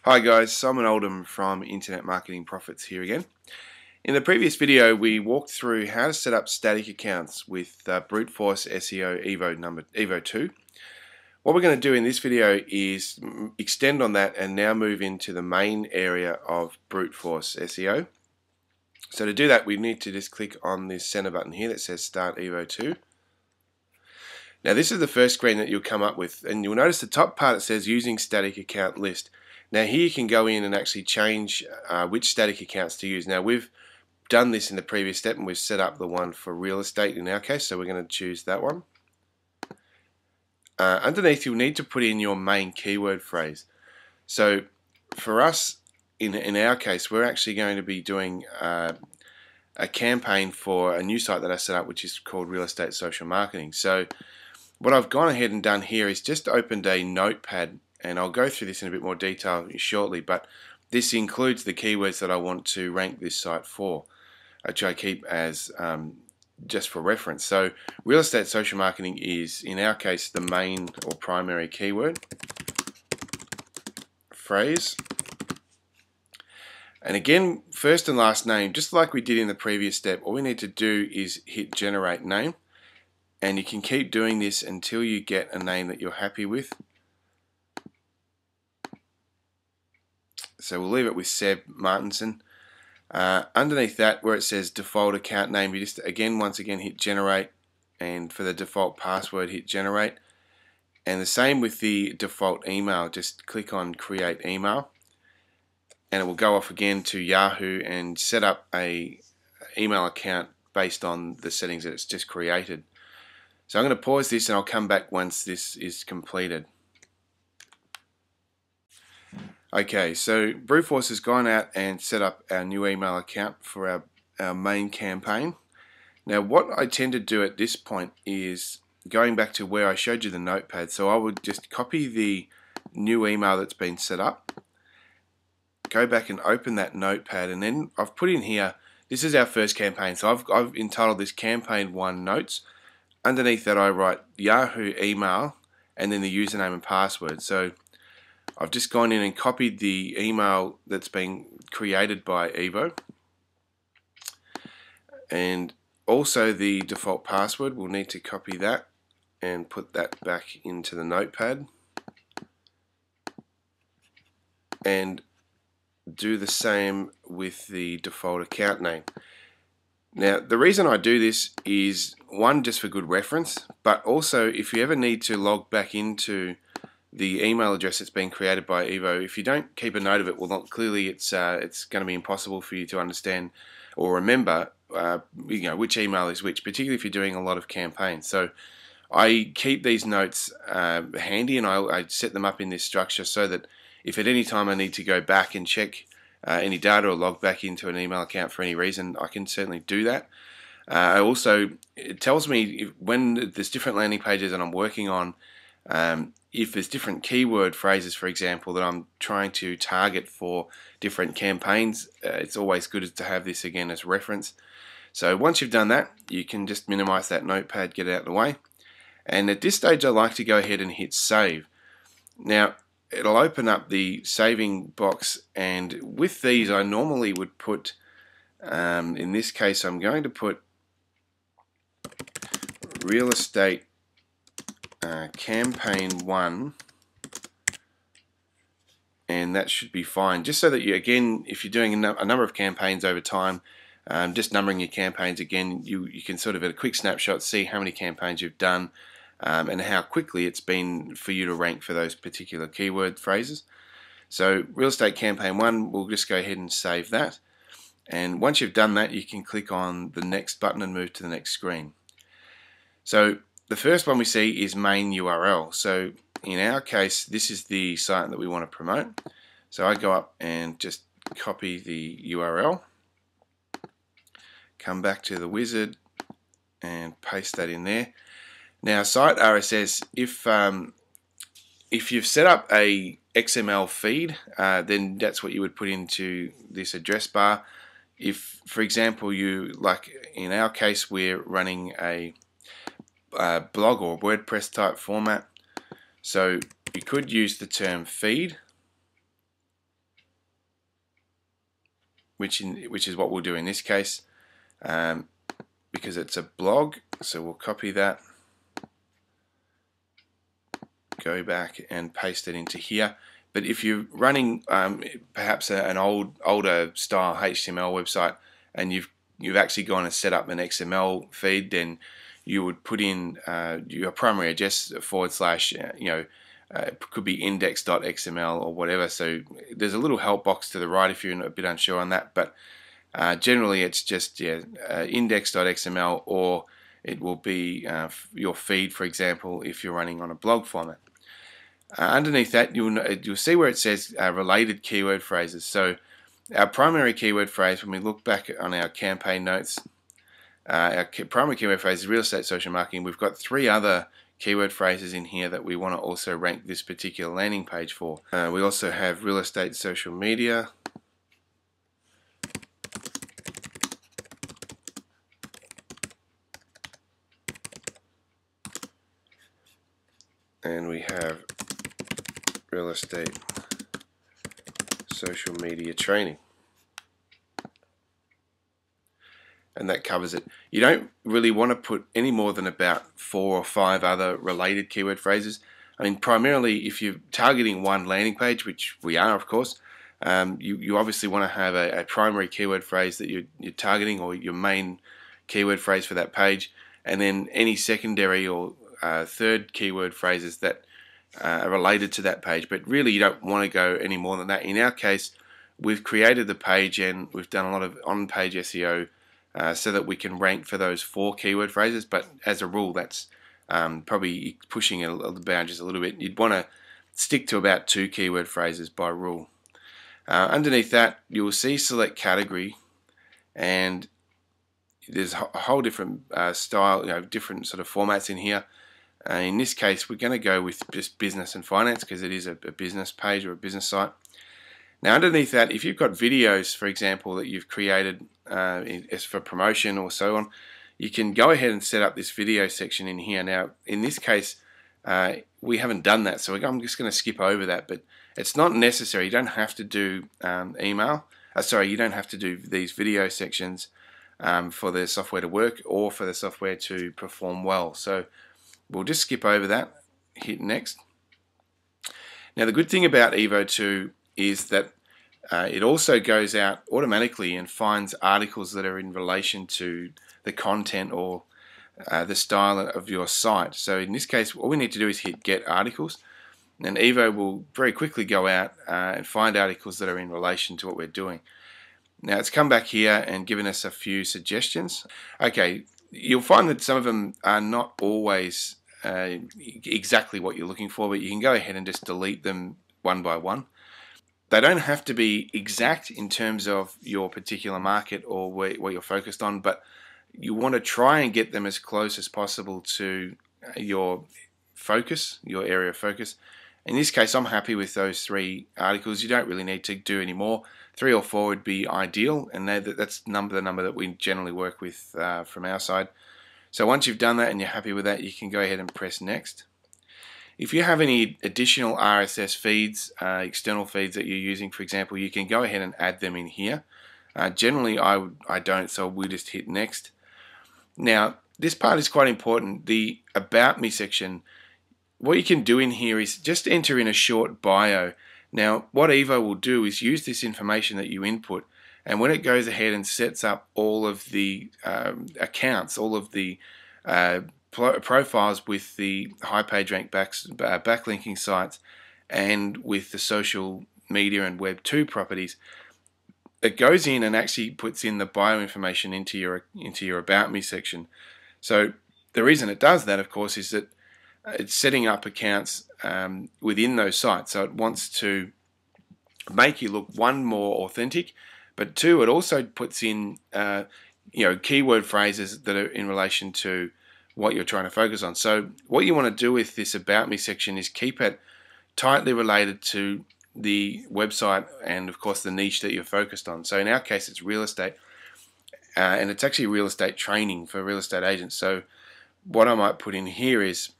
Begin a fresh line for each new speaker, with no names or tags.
Hi guys, Simon Oldham from Internet Marketing Profits here again. In the previous video we walked through how to set up static accounts with Bruteforce SEO EVO2. What we're going to do in this video is extend on that and now move into the main area of Bruteforce SEO. So to do that we need to just click on this center button here that says Start EVO2. Now this is the first screen that you'll come up with, and you'll notice the top part it says Using Static Account List. Now here you can go in and actually change which static accounts to use. Now we've done this in the previous step and we've set up the one for real estate in our case, so we're going to choose that one. Underneath you'll need to put in your main keyword phrase. So for us, in our case, we're actually going to be doing a campaign for a new site that I set up which is called Real Estate Social Marketing. So what I've gone ahead and done here is just opened a notepad, and I'll go through this in a bit more detail shortly, but this includes the keywords that I want to rank this site for, which I keep as just for reference. So real estate social marketing is, in our case, the main or primary keyword phrase. And again, first and last name, just like we did in the previous step, all we need to do is hit generate name, and you can keep doing this until you get a name that you're happy with. So we'll leave it with Seb Martinson. Underneath that, where it says default account name, you just once again hit generate, and for the default password hit generate. And the same with the default email, just click on create email, and it will go off again to Yahoo and set up a email account based on the settings that it's just created. So I'm going to pause this and I'll come back once this is completed. Okay, so Bruteforce has gone out and set up our new email account for our main campaign. Now what I tend to do at this point is going back to where I showed you the notepad. So I would just copy the new email that's been set up, go back and open that notepad, and then I've put in here, this is our first campaign, so I've entitled this campaign 1 notes. Underneath that I write Yahoo email and then the username and password. So I've just gone in and copied the email that's been created by Evo, and also the default password. We'll need to copy that and put that back into the notepad, and do the same with the default account name. Now the reason I do this is, one, just for good reference, but also if you ever need to log back into the email address that's been created by Evo, if you don't keep a note of it, well, clearly it's going to be impossible for you to understand or remember which email is which, particularly if you're doing a lot of campaigns. So I keep these notes handy, and I set them up in this structure so that if at any time I need to go back and check any data or log back into an email account for any reason, I can certainly do that. It tells me when there's different landing pages that I'm working on, if there's different keyword phrases, for example, that I'm trying to target for different campaigns. It's always good to have this again as reference. So once you've done that, you can just minimize that notepad, get it out of the way. And at this stage I like to go ahead and hit save. Now it'll open up the saving box, and with these I normally would put, in this case I'm going to put real estate campaign 1, and that should be fine, just so that you, again, if you're doing a number of campaigns over time, just numbering your campaigns again, you can sort of at a quick snapshot see how many campaigns you've done, and how quickly it's been for you to rank for those particular keyword phrases. So real estate campaign 1, we'll just go ahead and save that, and once you've done that you can click on the next button and move to the next screen. So the first one we see is main URL. So in our case this is the site that we want to promote. So I go up and just copy the URL, come back to the wizard and paste that in there. Now site RSS, if you've set up a XML feed, then that's what you would put into this address bar. If, for example, like in our case, we're running a blog or WordPress type format, so you could use the term feed, which is what we'll do in this case, because it's a blog. So we'll copy that, go back and paste it into here. But if you're running perhaps an older style HTML website, and you've actually gone and set up an XML feed, then you would put in your primary address / it could be index.xml or whatever. So there's a little help box to the right if you're a bit unsure on that, but generally it's just index.xml, or it will be your feed, for example, if you're running on a blog format. Underneath that, you'll see where it says related keyword phrases. So our primary keyword phrase, when we look back on our campaign notes, our primary keyword phrase is real estate social marketing. We've got 3 other keyword phrases in here that we want to also rank this particular landing page for. We also have real estate social media, and we have real estate social media training, and that covers it. You don't really want to put any more than about 4 or 5 other related keyword phrases. I mean, primarily if you're targeting one landing page, which we are, of course, you obviously want to have a primary keyword phrase that you're targeting, or your main keyword phrase for that page, and then any secondary or third keyword phrases that are related to that page. But really you don't want to go any more than that. In our case, we've created the page and we've done a lot of on-page SEO so that we can rank for those 4 keyword phrases, but as a rule that's probably pushing the boundaries a little bit. You'd want to stick to about 2 keyword phrases by rule. Underneath that, you'll see select category, and there's a whole different style, different sort of formats in here. In this case, we're going to go with just business and finance because it is a business page or a business site. Now underneath that, if you've got videos, for example, that you've created as for promotion or so on, you can go ahead and set up this video section in here. Now in this case, we haven't done that, so I'm just going to skip over that, but it's not necessary. You don't have to do you don't have to do these video sections for the software to work or for the software to perform well. So we'll just skip over that, hit next. Now the good thing about EVO2 is that it also goes out automatically and finds articles that are in relation to the content or the style of your site. So in this case, all we need to do is hit get articles, and Evo will very quickly go out and find articles that are in relation to what we're doing. Now it's come back here and given us a few suggestions. Okay, you'll find that some of them are not always exactly what you're looking for, but you can go ahead and just delete them one by one. They don't have to be exact in terms of your particular market or what you're focused on, but you want to try and get them as close as possible to your focus, your area of focus. In this case, I'm happy with those 3 articles. You don't really need to do any more. 3 or 4 would be ideal, and that's the number that we generally work with from our side. So once you've done that and you're happy with that, you can go ahead and press next. If you have any additional RSS feeds, external feeds that you're using, for example, you can go ahead and add them in here. Generally, I don't, so we'll just hit next. Now, this part is quite important. The About Me section, what you can do in here is just enter in a short bio. Now, what Evo will do is use this information that you input, and when it goes ahead and sets up all of the accounts, all of the profiles with the high page rank backlinking sites and with the social media and Web 2 properties, it goes in and actually puts in the bio information into your About Me section. So the reason it does that, of course, is that it's setting up accounts within those sites. So it wants to make you look, 1, more authentic, but 2, it also puts in keyword phrases that are in relation to what you're trying to focus on. So what you want to do with this About Me section is keep it tightly related to the website and of course the niche that you're focused on. So in our case it's real estate, and it's actually real estate training for real estate agents. So what I might put in here is